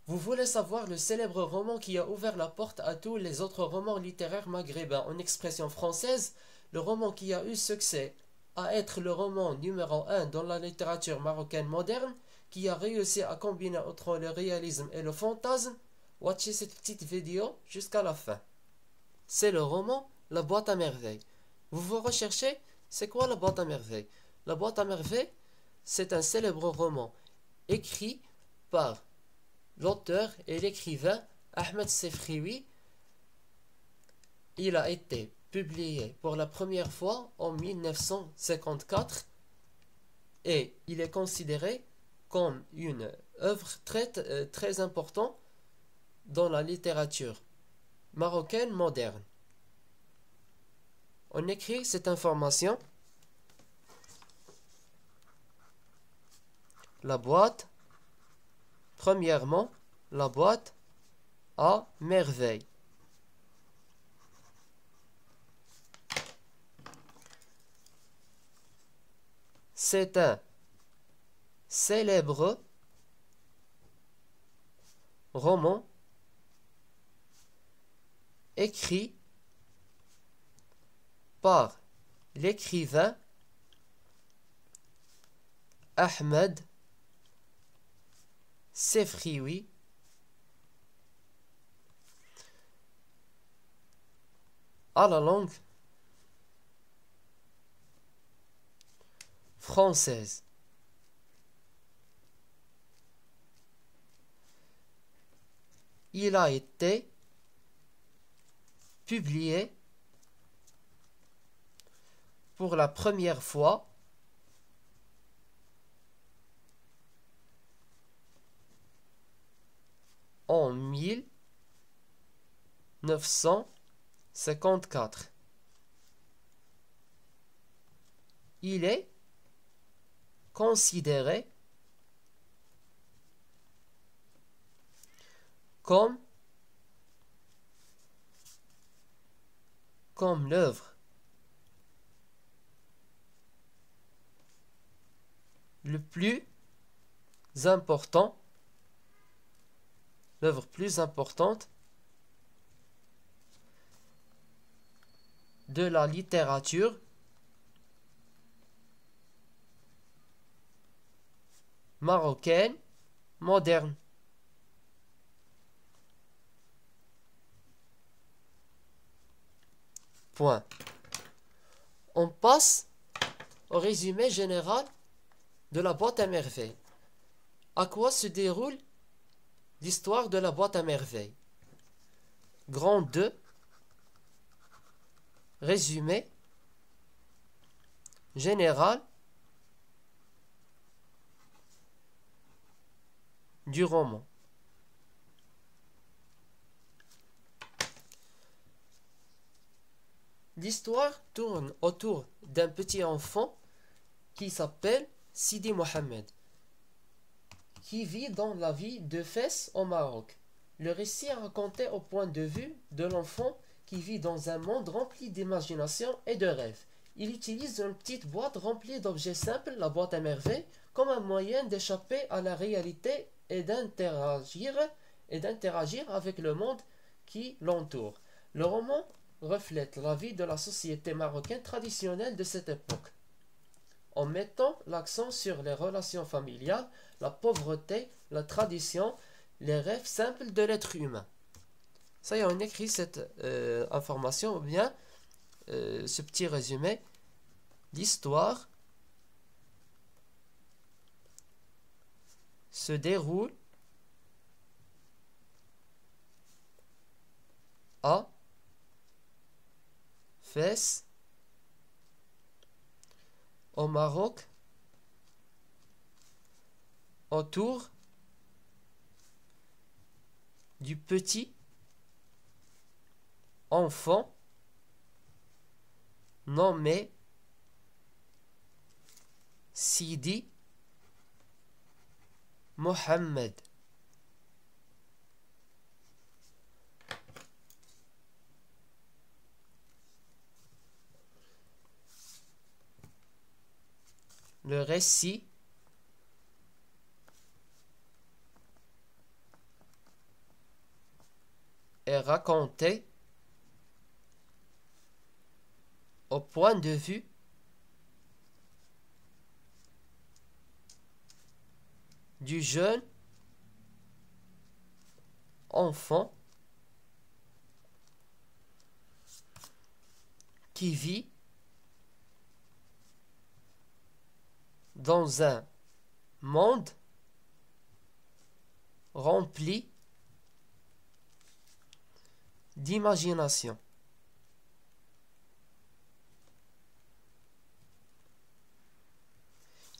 Vous voulez savoir le célèbre roman qui a ouvert la porte à tous les autres romans littéraires maghrébins en expression française, le roman qui a eu succès à être le roman numéro un dans la littérature marocaine moderne, qui a réussi à combiner entre le réalisme et le fantasme. Watchez cette petite vidéo jusqu'à la fin. C'est le roman La boîte à merveilles. Vous recherchez, c'est quoi la boîte à merveilles? La boîte à merveilles, c'est un célèbre roman écrit par l'auteur et l'écrivain Ahmed Sefrioui. Il a été publié pour la première fois en 1954 et il est considéré comme une œuvre très importante dans la littérature marocaine moderne. On écrit cette information. La boîte, premièrement, la boîte à merveille. C'est un célèbre roman écrit par l'écrivain Ahmed Sefrioui à la langue française. Il a été publié pour la première fois en 1954. Il est considéré comme l'œuvre le plus important, l'œuvre plus importante de la littérature marocaine moderne. Point. On passe au résumé général de la boîte à merveilles. À quoi se déroule l'histoire de la boîte à merveilles? Grand 2. Résumé général du roman. L'histoire tourne autour d'un petit enfant qui s'appelle Sidi Mohamed, qui vit dans la ville de Fès au Maroc. Le récit est raconté au point de vue de l'enfant qui vit dans un monde rempli d'imagination et de rêves. Il utilise une petite boîte remplie d'objets simples, la boîte à merveilles, comme un moyen d'échapper à la réalité et d'interagir avec le monde qui l'entoure. Le roman reflète la vie de la société marocaine traditionnelle de cette époque, en mettant l'accent sur les relations familiales, la pauvreté, la tradition, les rêves simples de l'être humain. Ça y est, on écrit cette information, ou bien ce petit résumé. L'histoire se déroule à Fès, au Maroc, autour du petit enfant nommé Sidi Mohamed. Le récit est raconté au point de vue du jeune enfant qui vit dans un monde rempli d'imagination.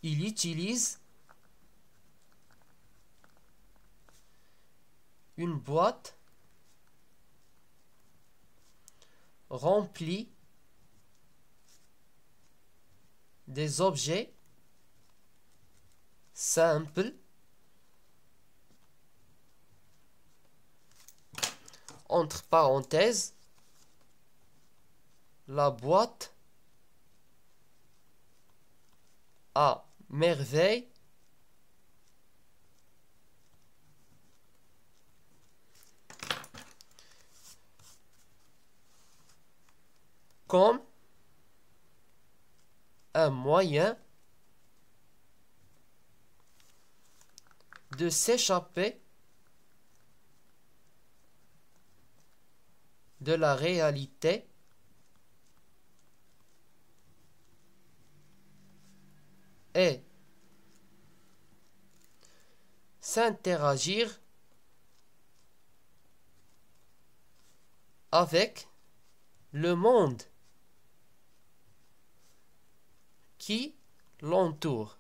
Il utilise une boîte remplie des objets simples, entre parenthèses, la boîte à merveille comme un moyen de s'échapper de la réalité et s'interagir avec le monde qui l'entoure.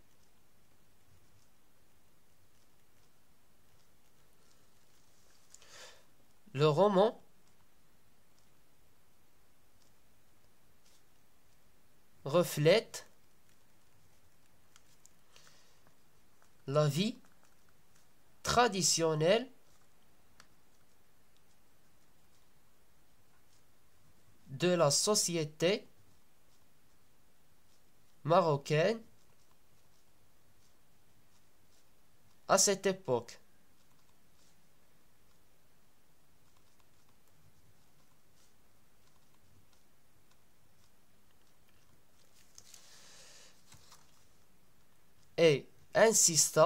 Le roman reflète la vie traditionnelle de la société marocaine à cette époque. Et insiste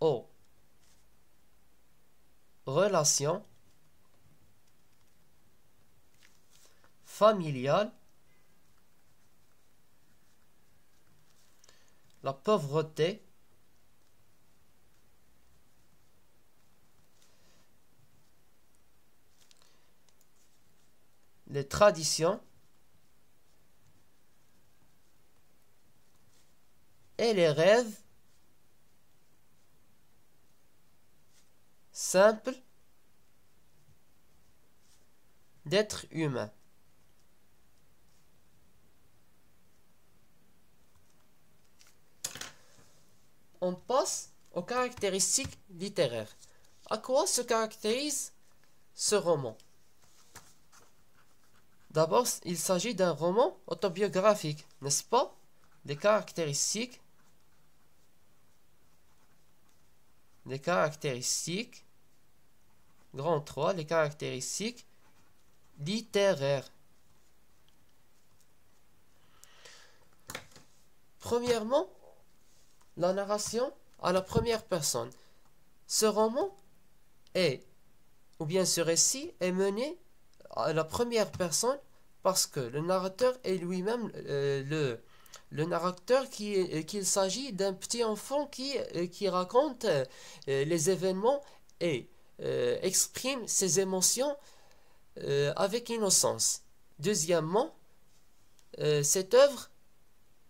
aux relations familiales, la pauvreté, les traditions et les rêves simples d'être humain. On passe aux caractéristiques littéraires. À quoi se caractérise ce roman? D'abord, il s'agit d'un roman autobiographique, n'est-ce pas? Des caractéristiques, grand 3, les caractéristiques littéraires. Premièrement, la narration à la première personne. Ce roman ou bien ce récit est mené à la première personne parce que le narrateur est lui-même le narrateur qu'il s'agit d'un petit enfant qui raconte les événements et exprime ses émotions avec innocence. Deuxièmement, cette œuvre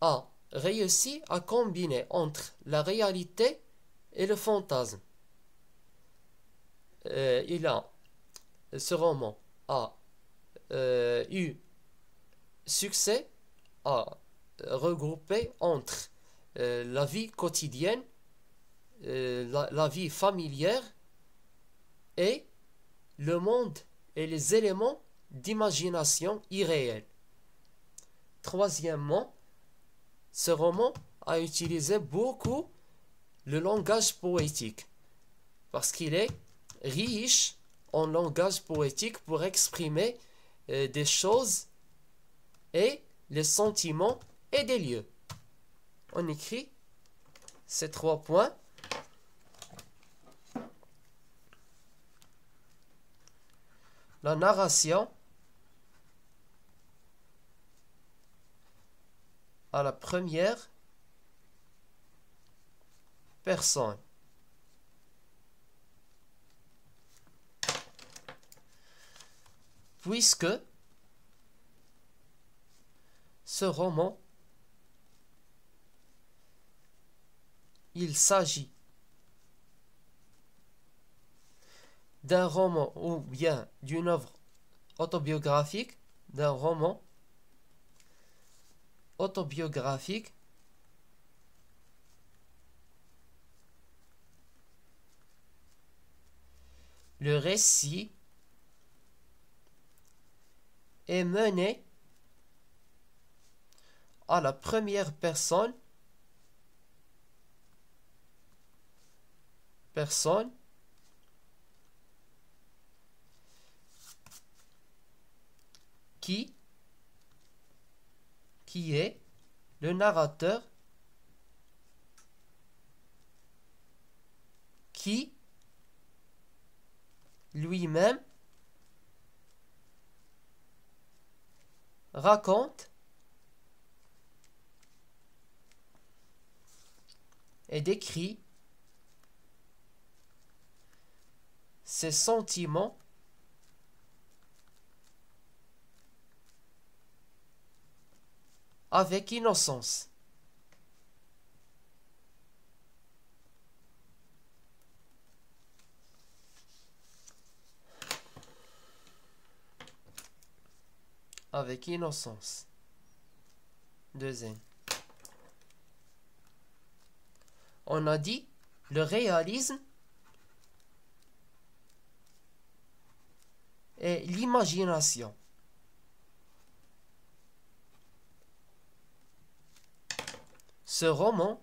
a réussi à combiner entre la réalité et le fantasme. Ce roman a eu succès à regrouper entre la vie quotidienne, la vie familière et le monde et les éléments d'imagination irréels. Troisièmement, ce roman a utilisé beaucoup le langage poétique parce qu'il est riche en langage poétique pour exprimer des choses et les sentiments et des lieux. On écrit ces 3 points. La narration à la première personne. Puisque ce roman, il s'agit d'un roman ou bien d'une œuvre autobiographique, d'un roman autobiographique, le récit est mené à la première personne, qui est le narrateur qui lui-même raconte et décrit ses sentiments avec innocence. Avec innocence. Deuxième. On a dit le réalisme et l'imagination. Ce roman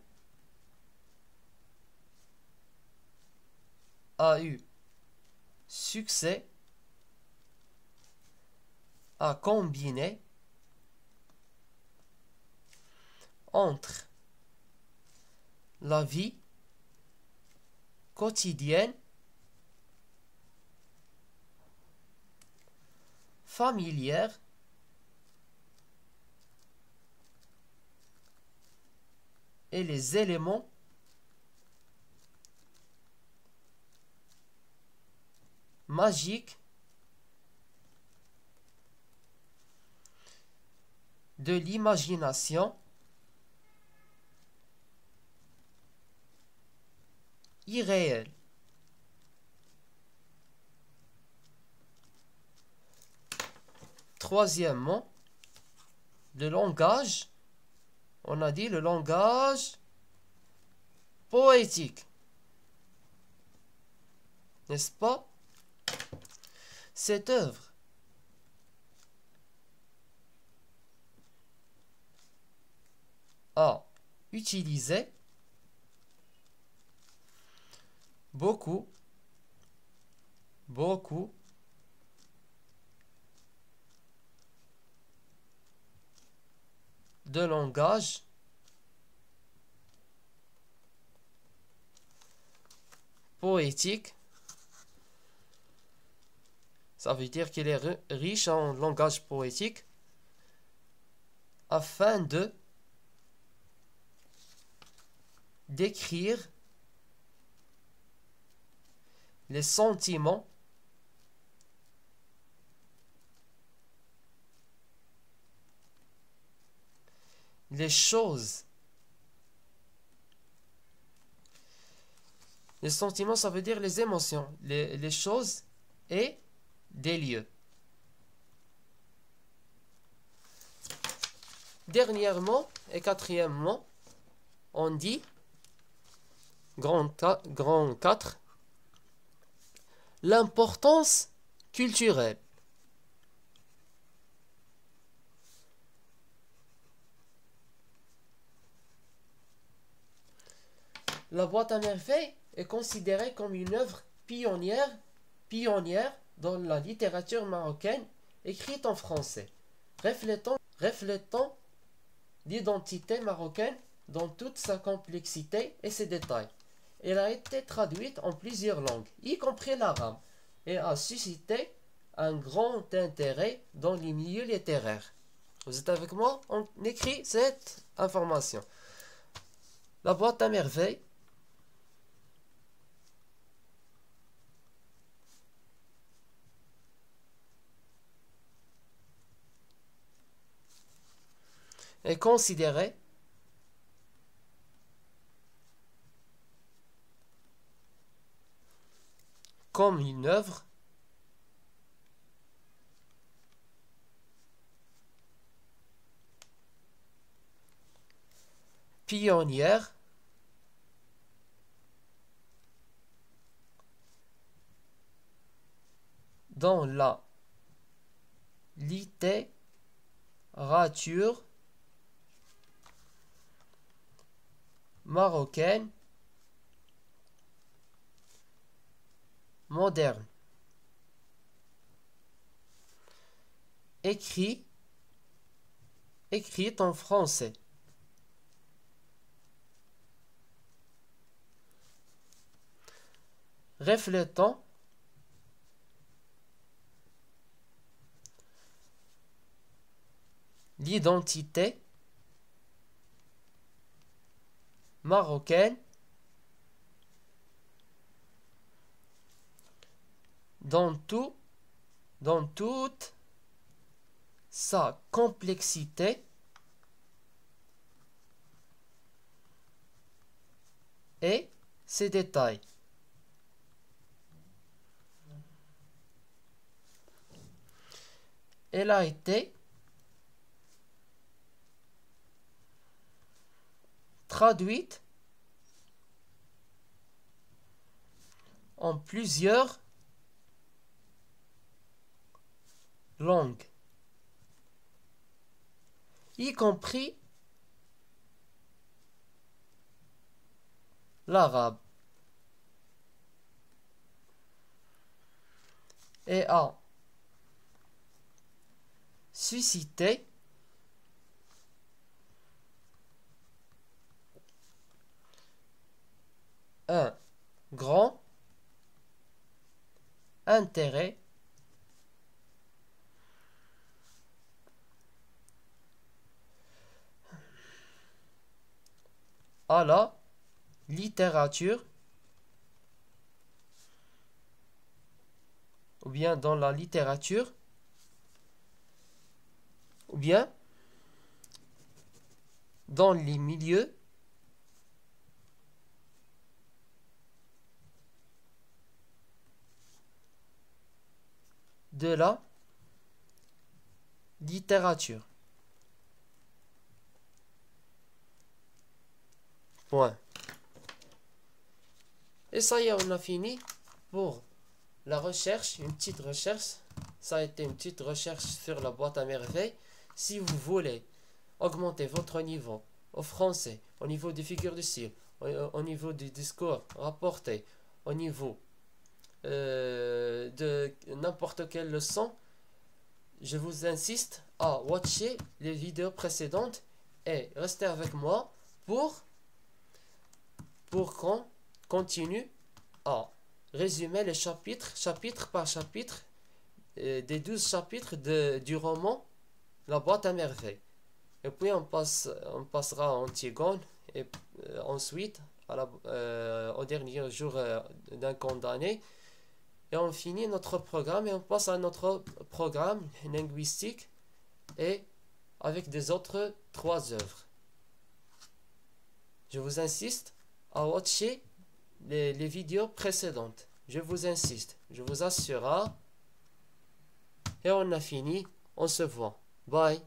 a eu succès à combiner entre la vie quotidienne, familière, et les éléments magiques de l'imagination irréelle. Troisièmement, le langage. On a dit le langage poétique. N'est-ce pas? Cette œuvre a utilisé beaucoup de langage poétique. Ça veut dire qu'il est riche en langage poétique afin de décrire les sentiments les choses. Les sentiments, ça veut dire les émotions, les choses et des lieux. Dernièrement et quatrièmement, on dit, grand 4, l'importance culturelle. La boîte à merveilles est considérée comme une œuvre pionnière dans la littérature marocaine écrite en français, reflétant l'identité marocaine dans toute sa complexité et ses détails. Elle a été traduite en plusieurs langues, y compris l'arabe, et a suscité un grand intérêt dans les milieux littéraires. Vous êtes avec moi? On écrit cette information. La boîte à merveilles est considérée comme une œuvre pionnière dans la littérature marocaine moderne. Écrite en français. Reflétant l'identité marocaine dans toute sa complexité et ses détails. Elle a été traduite en plusieurs langues, y compris l'arabe, et a suscité un grand intérêt à la littérature, ou bien dans la littérature, ou bien dans les milieux de la littérature. Point. Et ça y est, on a fini pour la recherche, une petite recherche. Ça a été une petite recherche sur la boîte à merveilles. Si vous voulez augmenter votre niveau au français, au niveau des figures de style, au niveau du discours rapporté, au niveau de n'importe quelle leçon, je vous insiste à watcher les vidéos précédentes et rester avec moi pour qu'on continue à résumer les chapitres, chapitre par chapitre, des 12 chapitres du roman La boîte à merveilles. Et puis on passera à Antigone et ensuite au dernier jour d'un condamné. Et on finit notre programme et on passe à notre programme linguistique et avec des autres 3 œuvres. Je vous insiste à watcher les vidéos précédentes. Je vous insiste, je vous assure. Et on a fini, on se voit. Bye.